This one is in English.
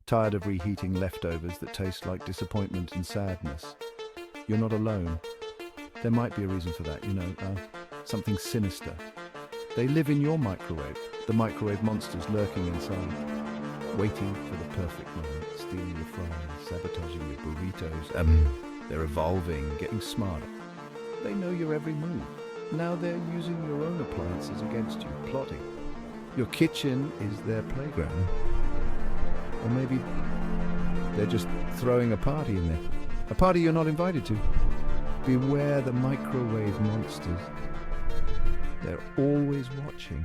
Tired of reheating leftovers that taste like disappointment and sadness? You're not alone. There might be a reason for that, something sinister. They live in your microwave, the microwave monsters lurking inside, waiting for the perfect moment, stealing your fries, sabotaging your burritos. They're evolving, getting smarter. They know your every move. Now they're using your own appliances against you, plotting. Your kitchen is their playground. Or maybe they're just throwing a party in there. A party you're not invited to. Beware the microwave monsters. They're always watching.